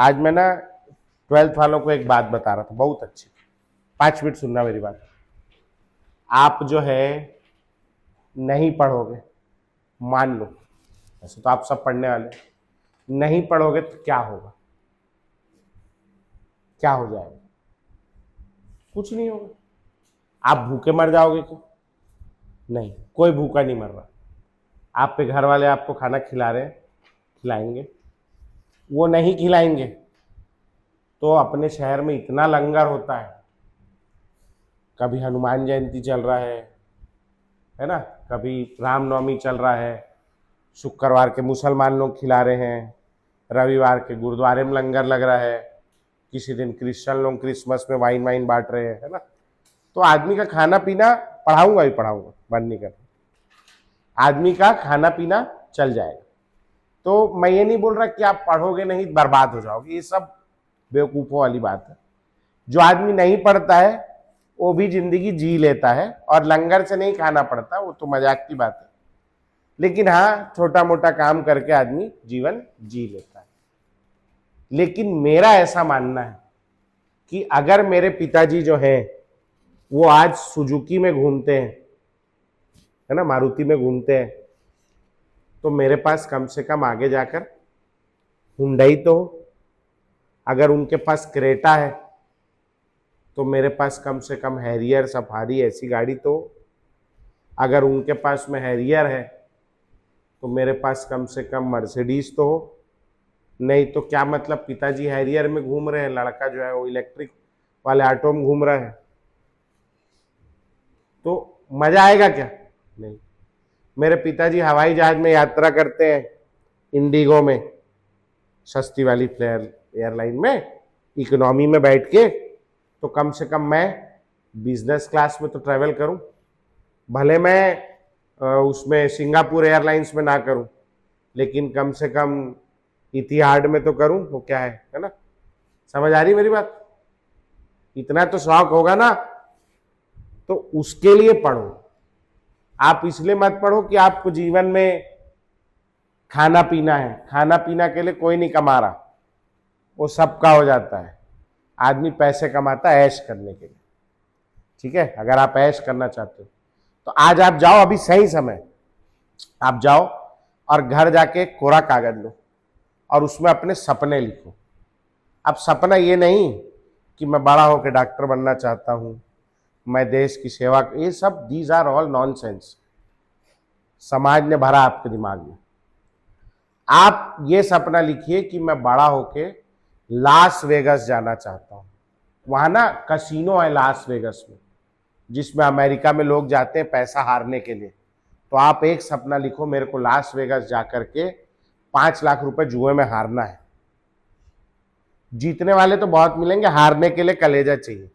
आज मैं ना 12th वालों को एक बात बता रहा था, बहुत अच्छी। 5 मिनट सुनना मेरी बात। आप जो है नहीं पढ़ोगे, मान लो, ऐसे तो आप सब पढ़ने वाले, नहीं पढ़ोगे तो क्या होगा? क्या हो जाएगा? कुछ नहीं होगा। आप भूखे मर जाओगे क्या? नहीं, कोई भूखा नहीं मर रहा। आपके घर वाले आपको खाना खिला रहे हैं, खिलाएंगे। वो नहीं खिलाएंगे तो अपने शहर में इतना लंगर होता है, कभी हनुमान जयंती चल रहा है ना, कभी रामनवमी चल रहा है, शुक्रवार के मुसलमान लोग खिला रहे हैं, रविवार के गुरुद्वारे में लंगर लग रहा है, किसी दिन क्रिश्चियन लोग क्रिसमस में वाइन वाइन बांट रहे हैं, है ना। तो आदमी का खाना पीना, पढ़ाऊंगा भी पढ़ाऊंगा, बंद नहीं कर, आदमी का खाना पीना चल जाएगा। तो मैं ये नहीं बोल रहा कि आप पढ़ोगे नहीं बर्बाद हो जाओगे, ये सब बेवकूफ़ों वाली बात है। जो आदमी नहीं पढ़ता है वो भी जिंदगी जी लेता है, और लंगर से नहीं खाना पड़ता, वो तो मजाक की बात है। लेकिन हाँ, छोटा मोटा काम करके आदमी जीवन जी लेता है। लेकिन मेरा ऐसा मानना है कि अगर मेरे पिताजी जो हैं वो आज सुजुकी में घूमते हैं, है ना, मारुति में घूमते हैं, तो मेरे पास कम से कम आगे जाकर हुंडई तो हो। अगर उनके पास क्रेटा है तो मेरे पास कम से कम हैरियर सफारी ऐसी गाड़ी तो हो। अगर उनके पास में हैरियर है तो मेरे पास कम से कम मर्सिडीज तो हो। नहीं तो क्या मतलब, पिताजी हैरियर में घूम रहे हैं, लड़का जो है वो इलेक्ट्रिक वाले ऑटो में घूम रहा है, तो मजा आएगा क्या? नहीं। मेरे पिताजी हवाई जहाज में यात्रा करते हैं, इंडिगो में, सस्ती वाली फ्लेयर एयरलाइन में, इकोनॉमी में बैठ के, तो कम से कम मैं बिजनेस क्लास में तो ट्रैवल करूं। भले मैं उसमें सिंगापुर एयरलाइंस में ना करूं, लेकिन कम से कम इतिहाड में तो करूं। वो क्या है ना, समझ आ रही मेरी बात? इतना तो शौक होगा ना, तो उसके लिए पढ़ो। आप इसलिए मत पढ़ो कि आपको जीवन में खाना पीना है। खाना पीना के लिए कोई नहीं कमा रहा, वो सबका हो जाता है। आदमी पैसे कमाता है ऐश करने के लिए, ठीक है। अगर आप ऐश करना चाहते हो तो आज आप जाओ, अभी सही समय, आप जाओ और घर जाके कोरा कागज लो और उसमें अपने सपने लिखो। अब सपना ये नहीं कि मैं बड़ा होकर डॉक्टर बनना चाहता हूं, मैं देश की सेवा, ये सब दीज आर ऑल नॉनसेंस। समाज ने भरा आपके दिमाग में। आप ये सपना लिखिए कि मैं बड़ा होके लास वेगस जाना चाहता हूं। वहां ना कसिनो है लास वेगस में, जिसमें अमेरिका में लोग जाते हैं पैसा हारने के लिए। तो आप एक सपना लिखो, मेरे को लास वेगस जाकर के 5 लाख रुपए जुए में हारना है। जीतने वाले तो बहुत मिलेंगे, हारने के लिए कलेजा चाहिए,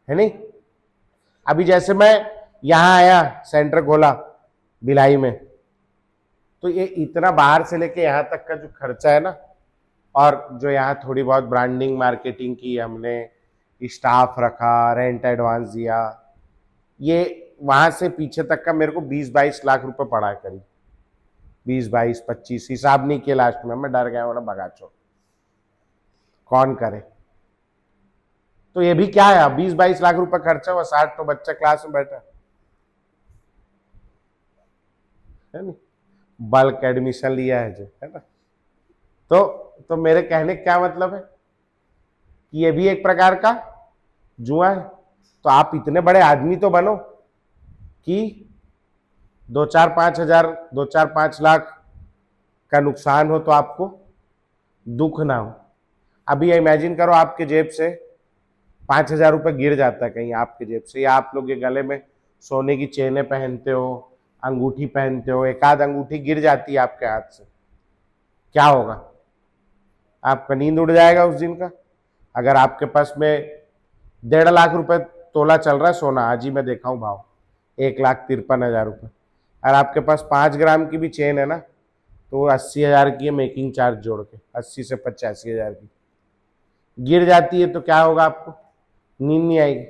है नहीं। अभी जैसे मैं यहां आया, सेंटर खोला भिलाई में, तो ये इतना बाहर से लेके यहां तक का जो खर्चा है ना, और जो यहाँ थोड़ी बहुत ब्रांडिंग मार्केटिंग की हमने, स्टाफ रखा, रेंट एडवांस दिया, ये वहां से पीछे तक का मेरे को 20-22 लाख रुपए पड़ा है करीब। 20-22-25 हिसाब नहीं किया लास्ट में, मैं डर गया हूं ना, भगा छोड़, कौन करे। तो ये भी क्या है, 20-22 लाख रुपए खर्चा हुआ, 60 तो बच्चा क्लास में बैठा है नहीं, बल्क एडमिशन लिया है जो, है ना। तो मेरे कहने का क्या मतलब है कि ये भी एक प्रकार का जुआ है। तो आप इतने बड़े आदमी तो बनो कि 2-4-5 लाख का नुकसान हो तो आपको दुख ना हो। अभी इमेजिन करो आपके जेब से 5,000 रुपये गिर जाता है कहीं आपके जेब से, या आप लोग ये गले में सोने की चेनें पहनते हो, अंगूठी पहनते हो, एक आध अंगूठी गिर जाती है आपके हाथ से, क्या होगा? आपका नींद उड़ जाएगा उस दिन का। अगर आपके पास में 1.5 लाख रुपए तोला चल रहा है सोना, आज ही मैं देखा हूं भाव 1,53,000 रुपये, और आपके पास 5 ग्राम की भी चेन है ना, तो 80,000 की है मेकिंग चार्ज जोड़ के, 80 से 85,000 की गिर जाती है, तो क्या होगा? आपको नींद नहीं आएगी।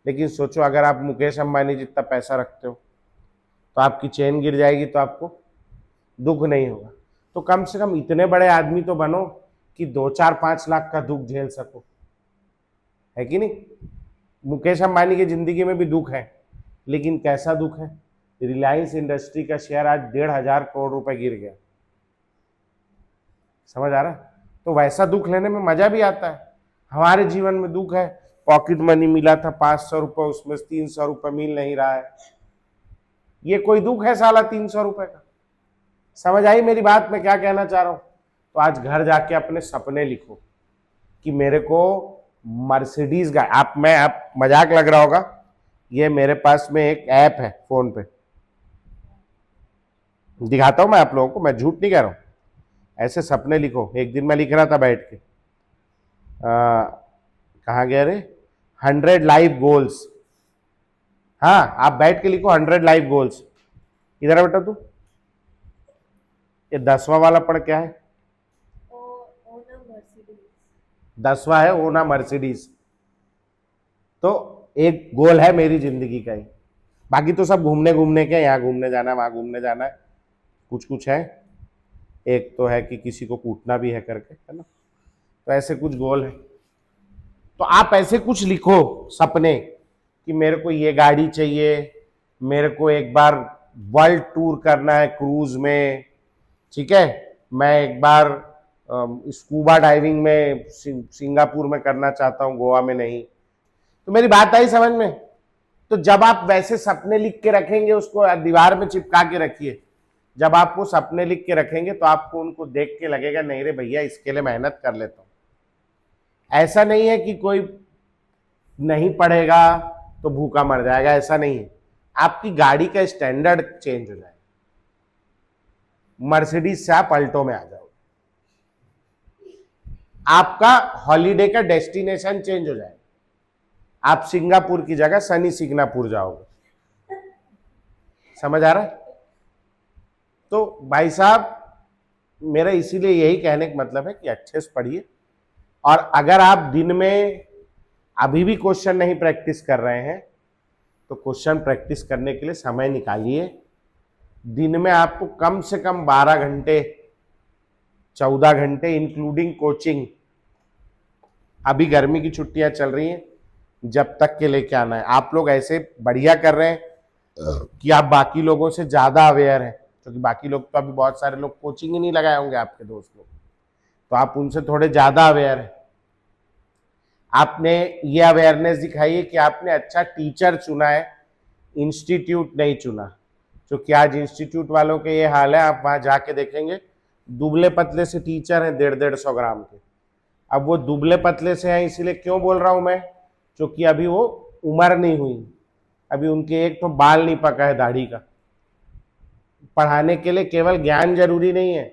लेकिन सोचो, अगर आप मुकेश अंबानी जितना पैसा रखते हो तो आपकी चेन गिर जाएगी तो आपको दुख नहीं होगा। तो कम से कम इतने बड़े आदमी तो बनो कि 2-4-5 लाख का दुख झेल सको, है कि नहीं? मुकेश अंबानी की जिंदगी में भी दुख है, लेकिन कैसा दुख है? रिलायंस इंडस्ट्री का शेयर आज 1,500 करोड़ रुपए गिर गया। समझ आ रहा है? तो वैसा दुख लेने में मजा भी आता है। हमारे जीवन में दुख है, पॉकेट मनी मिला था 500 रुपए, उसमें 300 रुपए मिल नहीं रहा है। ये कोई दुख है साला 300 रुपए का? समझ आई मेरी बात, मैं क्या कहना चाह रहा हूं? तो आज घर जाके अपने सपने लिखो कि मेरे को मर्सिडीज गाड़ी, आप मजाक लग रहा होगा, ये मेरे पास में एक ऐप है फोन पे, दिखाता हूं मैं आप लोगों को, मैं झूठ नहीं कह रहा हूं। ऐसे सपने लिखो। एक दिन मैं लिख रहा था बैठ के, कहाँ गया रे, 100 लाइफ गोल्स। हाँ, आप बैठ के लिखो 100 लाइफ गोल्स। इधर है बेटा तू, ये 10वां वाला पढ़ क्या है? 10वां है ओना मर्सिडीज। तो एक गोल है मेरी जिंदगी का ही, बाकी तो सब घूमने घूमने के, यहाँ घूमने जाना है, वहां घूमने जाना है, कुछ कुछ है। एक तो है कि किसी को कूटना भी है करके, है ना? तो ऐसे कुछ गोल है। तो आप ऐसे कुछ लिखो सपने कि मेरे को ये गाड़ी चाहिए, मेरे को एक बार वर्ल्ड टूर करना है क्रूज में, ठीक है, मैं एक बार स्कूबा डाइविंग में सिंगापुर में करना चाहता हूँ, गोवा में नहीं। तो मेरी बात आई समझ में? तो जब आप वैसे सपने लिख के रखेंगे, उसको दीवार में चिपका के रखिए। जब आप वो सपने लिख के रखेंगे तो आपको उनको देख के लगेगा नहीं रे भैया, इसके लिए मेहनत कर लेता हूं। ऐसा नहीं है कि कोई नहीं पढ़ेगा तो भूखा मर जाएगा, ऐसा नहीं है। आपकी गाड़ी का स्टैंडर्ड चेंज हो जाएगा, मर्सिडीज से आप अल्टो में आ जाओगे, आपका हॉलीडे का डेस्टिनेशन चेंज हो जाएगा, आप सिंगापुर की जगह सनी सिंगापुर जाओगे। समझ आ रहा है? तो भाई साहब, मेरा इसीलिए यही कहने का मतलब है कि अच्छे से पढ़िए, और अगर आप दिन में अभी भी क्वेश्चन नहीं प्रैक्टिस कर रहे हैं तो क्वेश्चन प्रैक्टिस करने के लिए समय निकालिए। दिन में आपको कम से कम 12 घंटे 14 घंटे इंक्लूडिंग कोचिंग, अभी गर्मी की छुट्टियां चल रही हैं, जब तक के लेके आना है। आप लोग ऐसे बढ़िया कर रहे हैं कि आप बाकी लोगों से ज्यादा अवेयर हैं, क्योंकि बाकी लोग तो अभी बहुत सारे लोग कोचिंग ही नहीं लगाए होंगे, आपके दोस्त लोग, तो आप उनसे थोड़े ज्यादा अवेयर हैं। आपने ये अवेयरनेस दिखाई है कि आपने अच्छा टीचर चुना है, इंस्टीट्यूट नहीं चुना। क्योंकि आज इंस्टीट्यूट वालों के ये हाल है, आप वहां जाके देखेंगे दुबले पतले से टीचर हैं 150-150 ग्राम के। अब वो दुबले पतले से हैं, इसीलिए क्यों बोल रहा हूं मैं, क्योंकि अभी वो उम्र नहीं हुई, अभी उनके एक तो बाल नहीं पका है दाढ़ी का। पढ़ाने के लिए केवल ज्ञान जरूरी नहीं है,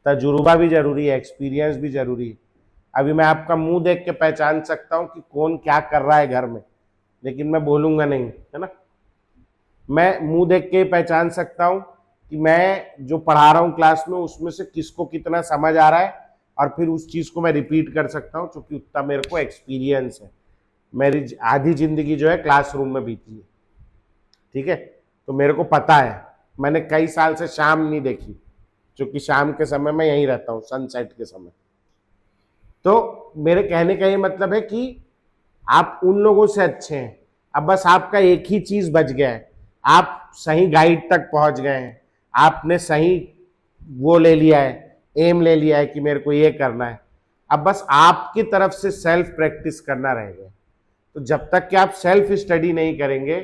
तजुर्बा भी जरूरी है, एक्सपीरियंस भी जरूरी है। अभी मैं आपका मुंह देख के पहचान सकता हूं कि कौन क्या कर रहा है घर में, लेकिन मैं बोलूंगा नहीं, है ना? मैं मुंह देख के पहचान सकता हूं कि मैं जो पढ़ा रहा हूं क्लास में उसमें से किसको कितना समझ आ रहा है, और फिर उस चीज को मैं रिपीट कर सकता हूं, क्योंकि उतना मेरे को एक्सपीरियंस है। मेरी आधी जिंदगी जो है क्लासरूम में बीती है, ठीक है? तो मेरे को पता है, मैंने कई साल से शाम नहीं देखी, क्योंकि शाम के समय मैं यहीं रहता हूँ, सनसेट के समय। तो मेरे कहने का ये मतलब है कि आप उन लोगों से अच्छे हैं। अब बस आपका एक ही चीज बच गया है, आप सही गाइड तक पहुंच गए हैं, आपने सही वो ले लिया है, एम ले लिया है कि मेरे को ये करना है। अब बस आपकी तरफ से सेल्फ प्रैक्टिस करना रहेगा। तो जब तक कि आप सेल्फ स्टडी नहीं करेंगे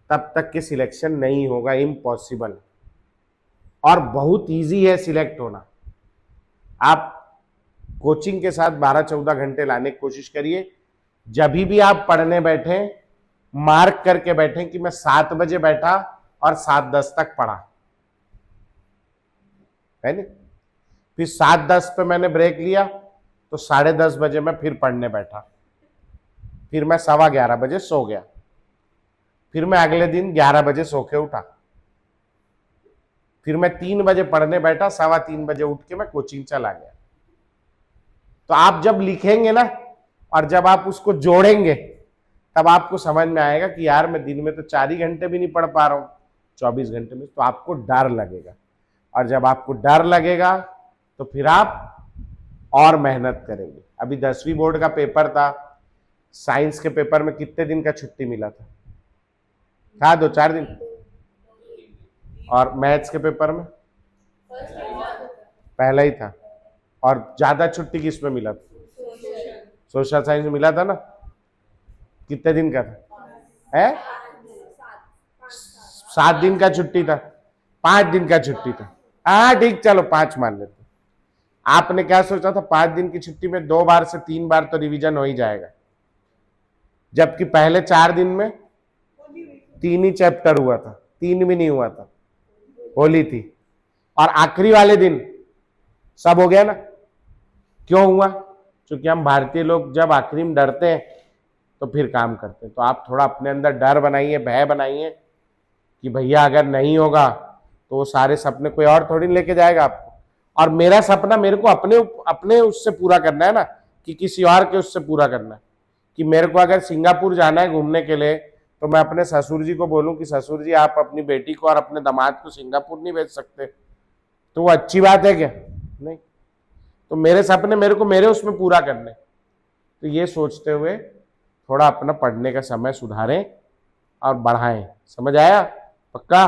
तब तक के सिलेक्शन नहीं होगा, इम्पॉसिबल। और बहुत इजी है सिलेक्ट होना। आप कोचिंग के साथ 12-14 घंटे लाने की कोशिश करिए। जब भी आप पढ़ने बैठे, मार्क करके बैठे कि मैं 7 बजे बैठा और 7:10 तक पढ़ा, है नहीं? फिर 7:10 पे मैंने ब्रेक लिया, तो 10:30 बजे मैं फिर पढ़ने बैठा, फिर मैं 11:15 बजे सो गया, फिर मैं अगले दिन 11 बजे सो के उठा, फिर मैं 3 बजे पढ़ने बैठा, 3:15 बजे उठ के मैं कोचिंग चला गया। तो आप जब लिखेंगे ना, और जब आप उसको जोड़ेंगे, तब आपको समझ में आएगा कि यार मैं दिन में तो 4 ही घंटे भी नहीं पढ़ पा रहा हूं 24 घंटे में। तो आपको डर लगेगा, और जब आपको डर लगेगा तो फिर आप और मेहनत करेंगे। अभी 10वीं बोर्ड का पेपर था, साइंस के पेपर में कितने दिन का छुट्टी मिला था 2-4 दिन। और मैथ्स के पेपर में पहला ही था। और ज्यादा छुट्टी किस में मिला था? सोशल साइंस में मिला था ना। कितने दिन का था? है 7 दिन का छुट्टी था, 5 दिन का छुट्टी था। हाँ ठीक, चलो 5 मान लेते। आपने क्या सोचा था? 5 दिन की छुट्टी में 2 बार से 3 बार तो रिवीजन हो ही जाएगा, जबकि पहले 4 दिन में 3 ही चैप्टर हुआ था, 3 भी नहीं हुआ था, होली थी। और आखिरी वाले दिन सब हो गया ना। क्यों हुआ? क्योंकि हम भारतीय लोग जब आखिरी में डरते हैं तो फिर काम करते हैं। तो आप थोड़ा अपने अंदर डर बनाइए, भय बनाइए कि भैया अगर नहीं होगा तो वो सारे सपने कोई और थोड़ी लेके जाएगा आपको। और मेरा सपना मेरे को अपने अपने उससे पूरा करना है ना, कि किसी और के उससे पूरा करना है। कि मेरे को अगर सिंगापुर जाना है घूमने के लिए तो मैं अपने ससुर जी को बोलूं कि ससुर जी आप अपनी बेटी को और अपने दामाद को सिंगापुर नहीं भेज सकते, तो वो अच्छी बात है क्या? नहीं। तो मेरे सपने मेरे को मेरे उसमें पूरा करने। तो ये सोचते हुए थोड़ा अपना पढ़ने का समय सुधारें और बढ़ाएं। समझ आया? पक्का?